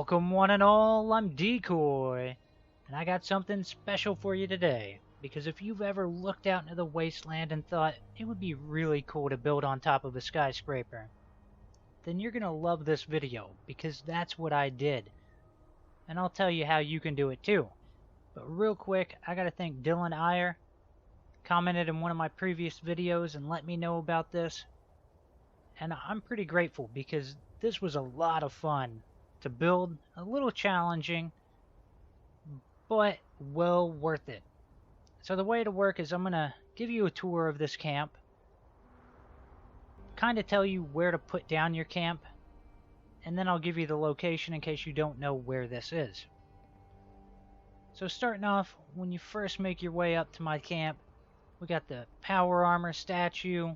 Welcome one and all, I'm Decoy, and I got something special for you today. Because if you've ever looked out into the wasteland and thought it would be really cool to build on top of a skyscraper, then you're going to love this video, because that's what I did. And I'll tell you how you can do it too. But real quick, I gotta thank Dylan Iyer, commented in one of my previous videos and let me know about this. And I'm pretty grateful because this was a lot of fun to build, a little challenging, but well worth it. So the way to work is I'm going to give you a tour of this camp, kind of tell you where to put down your camp, and then I'll give you the location in case you don't know where this is. So starting off, when you first make your way up to my camp, we got the power armor statue,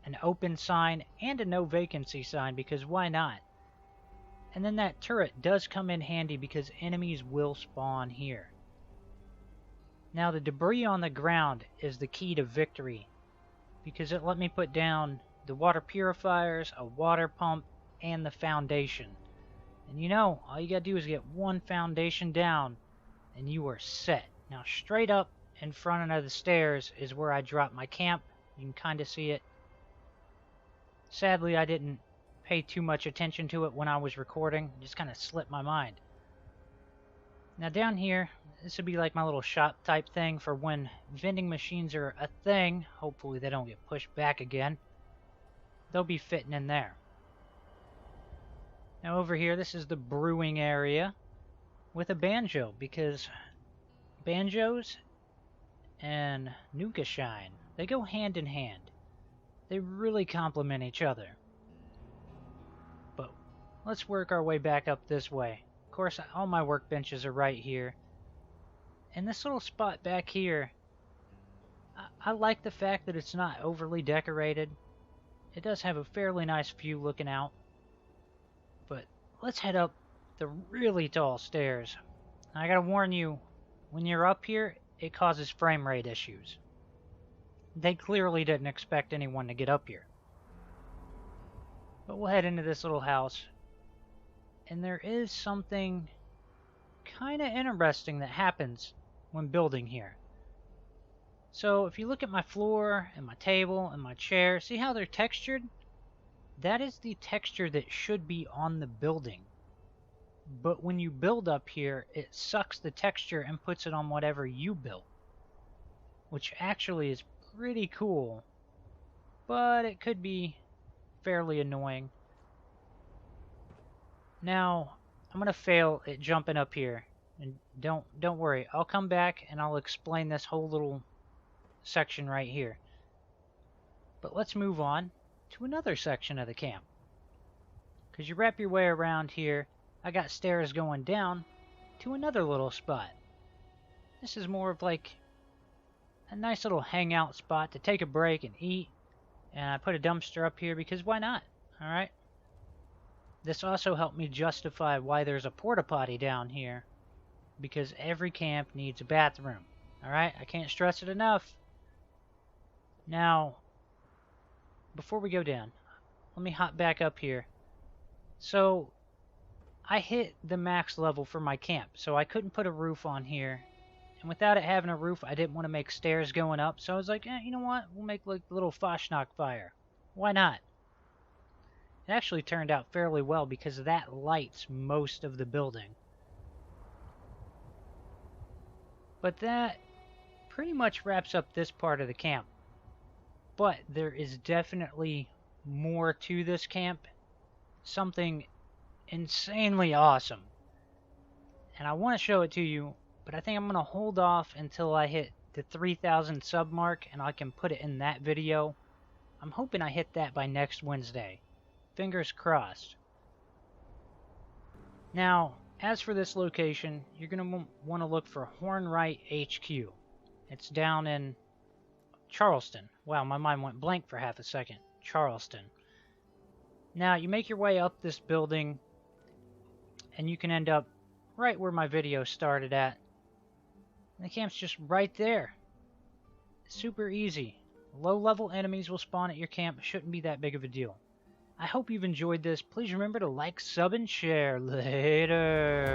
an open sign, and a no vacancy sign, because why not? And then that turret does come in handy because enemies will spawn here. Now the debris on the ground is the key to victory, because it let me put down the water purifiers, a water pump, and the foundation. And you know, all you gotta do is get one foundation down and you are set. Now straight up in front of the stairs is where I dropped my camp. You can kind of see it. Sadly, I didn't pay too much attention to it when I was recording. It just kind of slipped my mind. Now down here, this would be like my little shop type thing for when vending machines are a thing. Hopefully they don't get pushed back again. They'll be fitting in there. Now over here, this is the brewing area with a banjo, because banjos and Nuka Shine, they go hand in hand. They really complement each other. But let's work our way back up this way. Of course, all my workbenches are right here. And this little spot back here, I like the fact that it's not overly decorated. It does have a fairly nice view looking out. But let's head up the really tall stairs. I gotta warn you, when you're up here, it causes frame rate issues. They clearly didn't expect anyone to get up here. But we'll head into this little house. And there is something kind of interesting that happens when building here. So if you look at my floor and my table and my chair, see how they're textured? That is the texture that should be on the building. But when you build up here, it sucks the texture and puts it on whatever you built, which actually is pretty cool, but it could be fairly annoying. Now, I'm gonna fail at jumping up here, and don't worry, I'll come back and I'll explain this whole little section right here. But let's move on to another section of the camp, because you wrap your way around here. I got stairs going down to another little spot. This is more of like a nice little hangout spot to take a break and eat. And I put a dumpster up here because why not? Alright. This also helped me justify why there's a porta potty down here, because every camp needs a bathroom. Alright, I can't stress it enough. Now, before we go down, let me hop back up here. So I hit the max level for my camp, so I couldn't put a roof on here. And without it having a roof, I didn't want to make stairs going up, so I was like, you know what? We'll make like a little Fashnock fire. Why not? It actually turned out fairly well because that lights most of the building. But that pretty much wraps up this part of the camp. But there is definitely more to this camp. Something insanely awesome. And I want to show it to you, but I think I'm going to hold off until I hit the 3,000 sub mark and I can put it in that video. I'm hoping I hit that by next Wednesday. Fingers crossed. Now, as for this location, you're going to want to look for Hornwright HQ. It's down in Charleston. Wow, my mind went blank for half a second. Charleston. Now, you make your way up this building, and you can end up right where my video started at. The camp's just right there. Super easy. Low-level enemies will spawn at your camp. Shouldn't be that big of a deal. I hope you've enjoyed this. Please remember to like, sub, and share. Later.